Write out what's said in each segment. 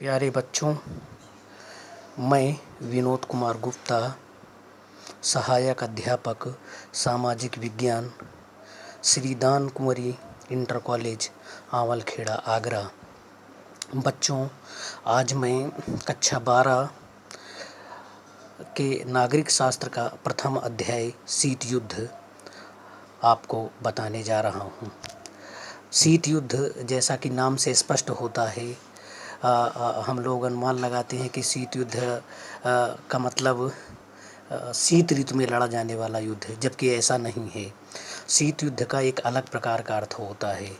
प्यारे बच्चों, मैं विनोद कुमार गुप्ता, सहायक अध्यापक सामाजिक विज्ञान, श्री दान कुंवरी इंटर कॉलेज आंवलखेड़ा आगरा। बच्चों, आज मैं कक्षा 12 के नागरिक शास्त्र का प्रथम अध्याय शीत युद्ध आपको बताने जा रहा हूँ। शीत युद्ध जैसा कि नाम से स्पष्ट होता है, हम लोग अनुमान लगाते हैं कि शीत युद्ध का मतलब शीत ऋतु में लड़ा जाने वाला युद्ध है, जबकि ऐसा नहीं है। शीत युद्ध का एक अलग प्रकार का अर्थ होता है।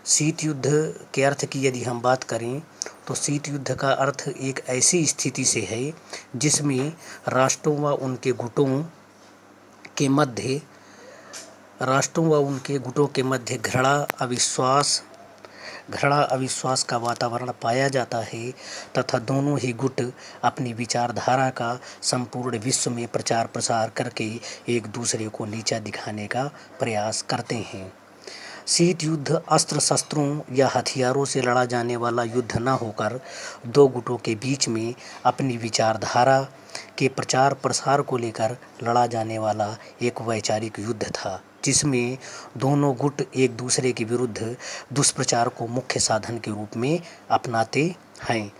शीत युद्ध के अर्थ की यदि हम बात करें तो शीत युद्ध का अर्थ एक ऐसी स्थिति से है जिसमें राष्ट्रों व उनके गुटों के मध्य घृणा अविश्वास का वातावरण पाया जाता है तथा दोनों ही गुट अपनी विचारधारा का संपूर्ण विश्व में प्रचार प्रसार करके एक दूसरे को नीचा दिखाने का प्रयास करते हैं। शीत युद्ध अस्त्र शस्त्रों या हथियारों से लड़ा जाने वाला युद्ध न होकर दो गुटों के बीच में अपनी विचारधारा के प्रचार प्रसार को लेकर लड़ा जाने वाला एक वैचारिक युद्ध था, जिसमें दोनों गुट एक दूसरे के विरुद्ध दुष्प्रचार को मुख्य साधन के रूप में अपनाते हैं।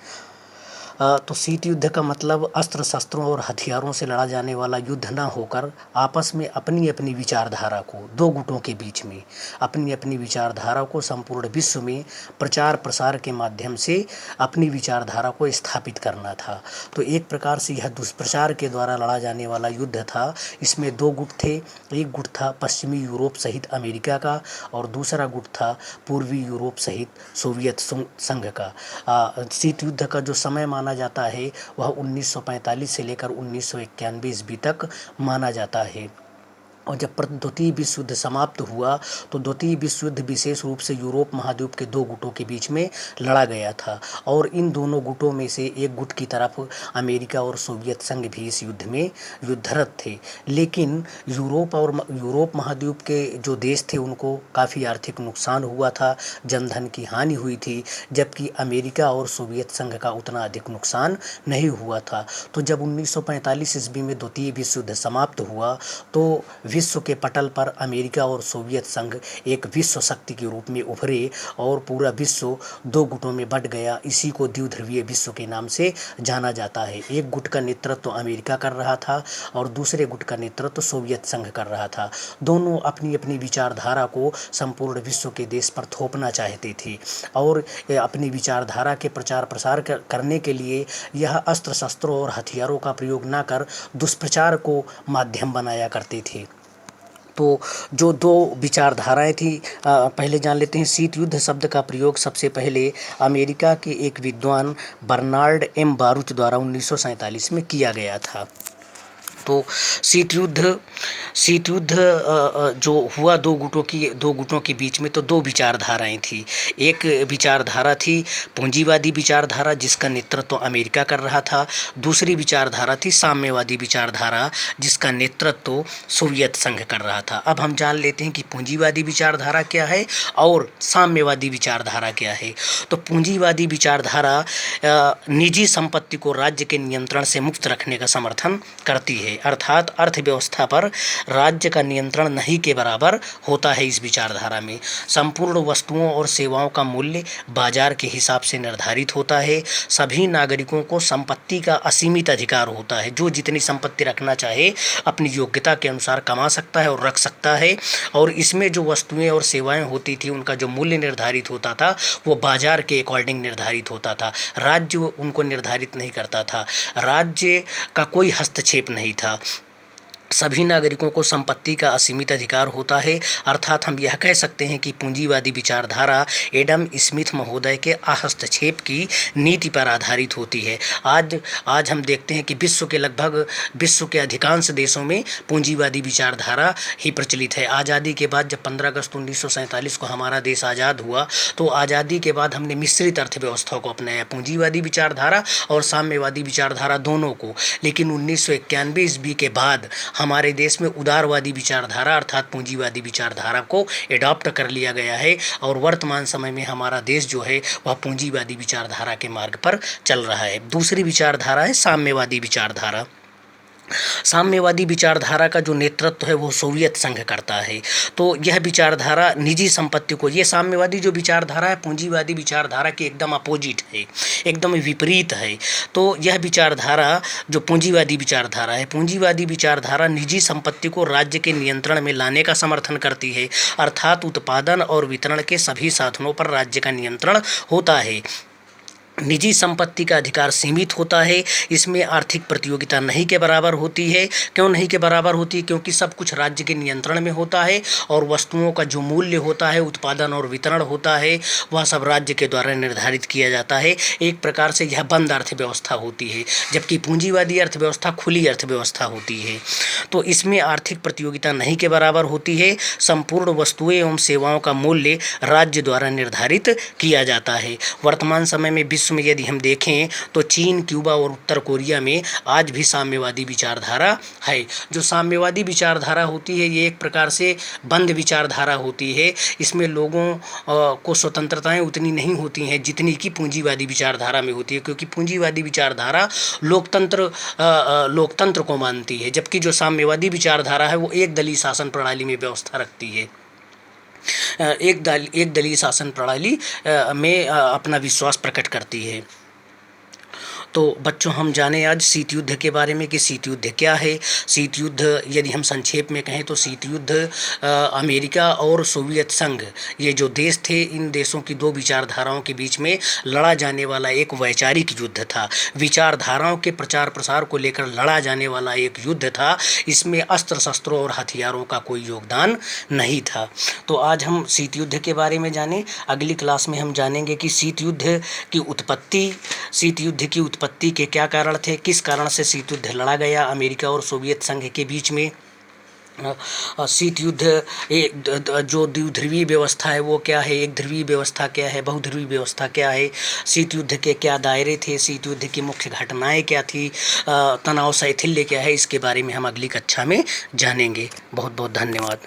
तो शीत युद्ध का मतलब अस्त्र शस्त्रों और हथियारों से लड़ा जाने वाला युद्ध न होकर आपस में अपनी अपनी विचारधारा को, दो गुटों के बीच में अपनी अपनी विचारधारा को संपूर्ण विश्व में प्रचार प्रसार के माध्यम से अपनी विचारधारा को स्थापित करना था। तो एक प्रकार से यह दुष्प्रचार के द्वारा लड़ा जाने वाला युद्ध था। इसमें दो गुट थे। एक गुट था पश्चिमी यूरोप सहित अमेरिका का और दूसरा गुट था पूर्वी यूरोप सहित सोवियत संघ का। शीत युद्ध का जो समय माना जाता है वह 1945 से लेकर 1991 ईस्वी तक माना जाता है। और जब द्वितीय विश्व युद्ध समाप्त हुआ तो द्वितीय विश्व युद्ध विशेष रूप से यूरोप महाद्वीप के दो गुटों के बीच में लड़ा गया था और इन दोनों गुटों में से एक गुट की तरफ अमेरिका और सोवियत संघ भी इस युद्ध में युद्धरत थे। लेकिन यूरोप महाद्वीप के जो देश थे उनको काफ़ी आर्थिक नुकसान हुआ था, जनधन की हानि हुई थी, जबकि अमेरिका और सोवियत संघ का उतना अधिक नुकसान नहीं हुआ था। तो जब 1945 ईस्वी में द्वितीय विश्व युद्ध समाप्त हुआ तो विश्व के पटल पर अमेरिका और सोवियत संघ एक विश्व शक्ति के रूप में उभरे और पूरा विश्व दो गुटों में बंट गया। इसी को द्विध्रुवीय विश्व के नाम से जाना जाता है। एक गुट का नेतृत्व अमेरिका कर रहा था और दूसरे गुट का नेतृत्व सोवियत संघ कर रहा था। दोनों अपनी अपनी विचारधारा को संपूर्ण विश्व के देश पर थोपना चाहते थे और अपनी विचारधारा के प्रचार प्रसार करने के लिए यह अस्त्र शस्त्रों और हथियारों का प्रयोग न कर दुष्प्रचार को माध्यम बनाया करते थे। तो जो दो विचारधाराएं थी, पहले जान लेते हैं। शीत युद्ध शब्द का प्रयोग सबसे पहले अमेरिका के एक विद्वान बर्नार्ड एम बारूच द्वारा 1947 में किया गया था। तो शीत युद्ध जो हुआ दो गुटों के बीच में, तो दो विचारधाराएं थी। एक विचारधारा थी पूंजीवादी विचारधारा जिसका नेतृत्व अमेरिका कर रहा था। दूसरी विचारधारा थी साम्यवादी विचारधारा जिसका नेतृत्व सोवियत संघ कर रहा था। अब हम जान लेते हैं कि पूंजीवादी विचारधारा क्या है और साम्यवादी विचारधारा क्या है। तो पूंजीवादी विचारधारा निजी संपत्ति को राज्य के नियंत्रण से मुक्त रखने का समर्थन करती है, अर्थात अर्थव्यवस्था पर राज्य का नियंत्रण नहीं के बराबर होता है। इस विचारधारा में संपूर्ण वस्तुओं और सेवाओं का मूल्य बाजार के हिसाब से निर्धारित होता है। सभी नागरिकों को संपत्ति का असीमित अधिकार होता है। जो जितनी संपत्ति रखना चाहे अपनी योग्यता के अनुसार कमा सकता है और रख सकता है। और इसमें जो वस्तुएं और सेवाएं होती थी उनका जो मूल्य निर्धारित होता था वो बाजार के अकॉर्डिंग निर्धारित होता था। राज्य उनको निर्धारित नहीं करता था। राज्य का कोई हस्तक्षेप नहीं था। सभी नागरिकों को संपत्ति का असीमित अधिकार होता है। अर्थात हम यह कह सकते हैं कि पूंजीवादी विचारधारा एडम स्मिथ महोदय के हस्तक्षेप की नीति पर आधारित होती है। आज हम देखते हैं कि विश्व के अधिकांश देशों में पूंजीवादी विचारधारा ही प्रचलित है। आज़ादी के बाद जब 15 अगस्त 1947 को हमारा देश आज़ाद हुआ तो आज़ादी के बाद हमने मिश्रित अर्थव्यवस्था को अपनाया, पूंजीवादी विचारधारा और साम्यवादी विचारधारा दोनों को। लेकिन 1991 ईस्वी के बाद हमारे देश में उदारवादी विचारधारा अर्थात पूंजीवादी विचारधारा को एडॉप्ट कर लिया गया है और वर्तमान समय में हमारा देश जो है वह पूंजीवादी विचारधारा के मार्ग पर चल रहा है। दूसरी विचारधारा है साम्यवादी विचारधारा। साम्यवादी विचारधारा का जो नेतृत्व है वो सोवियत संघ करता है। तो यह विचारधारा निजी संपत्ति को, ये साम्यवादी जो विचारधारा है पूंजीवादी विचारधारा के एकदम अपोजिट है, एकदम विपरीत है। तो यह विचारधारा जो पूंजीवादी विचारधारा है, पूंजीवादी विचारधारा निजी संपत्ति को राज्य के नियंत्रण में लाने का समर्थन करती है, अर्थात उत्पादन और वितरण के सभी साधनों पर राज्य का नियंत्रण होता है। निजी संपत्ति का अधिकार सीमित होता है, इसमें आर्थिक प्रतियोगिता नहीं के बराबर होती है। क्यों नहीं के बराबर होती है? क्योंकि सब कुछ राज्य के नियंत्रण में होता है और वस्तुओं का जो मूल्य होता है, उत्पादन और वितरण होता है, वह सब राज्य के द्वारा निर्धारित किया जाता है। एक प्रकार से यह बंद अर्थव्यवस्था होती है, जबकि पूंजीवादी अर्थव्यवस्था खुली अर्थव्यवस्था होती है। तो इसमें आर्थिक प्रतियोगिता नहीं के बराबर होती है, संपूर्ण वस्तुएं एवं सेवाओं का मूल्य राज्य द्वारा निर्धारित किया जाता है। वर्तमान समय में विश्व में यदि हम देखें तो चीन, क्यूबा और उत्तर कोरिया में आज भी साम्यवादी विचारधारा है। जो साम्यवादी विचारधारा होती है ये एक प्रकार से बंद विचारधारा होती है। इसमें लोगों को स्वतंत्रताएं उतनी नहीं होती हैं जितनी कि पूंजीवादी विचारधारा में होती है, क्योंकि पूंजीवादी विचारधारा लोकतंत्र को मानती है, जबकि जो साम्यवादी विचारधारा है वो एक दलीय शासन प्रणाली में व्यवस्था रखती है, एक दलीय शासन प्रणाली में अपना विश्वास प्रकट करती है। तो बच्चों हम जाने आज शीत युद्ध के बारे में कि शीत युद्ध क्या है। शीत युद्ध यदि हम संक्षेप में कहें तो शीत युद्ध अमेरिका और सोवियत संघ, ये जो देश थे, इन देशों की दो विचारधाराओं के बीच में लड़ा जाने वाला एक वैचारिक युद्ध था। विचारधाराओं के प्रचार प्रसार को लेकर लड़ा जाने वाला एक युद्ध था। इसमें अस्त्र शस्त्रों और हथियारों का कोई योगदान नहीं था। तो आज हम शीत युद्ध के बारे में जाने। अगली क्लास में हम जानेंगे कि शीत युद्ध की उत्पत्ति के क्या कारण थे, किस कारण से शीत युद्ध लड़ा गया अमेरिका और सोवियत संघ के बीच में। शीत युद्ध जो द्विध्रुवीय व्यवस्था है वो क्या है, एक ध्रुवीय व्यवस्था क्या है, बहुध्रुवीय व्यवस्था क्या है, शीत युद्ध के क्या दायरे थे, शीत युद्ध की मुख्य घटनाएं क्या थी, तनाव शैथिल्य क्या है, इसके बारे में हम अगली कक्षा में जानेंगे। बहुत बहुत धन्यवाद।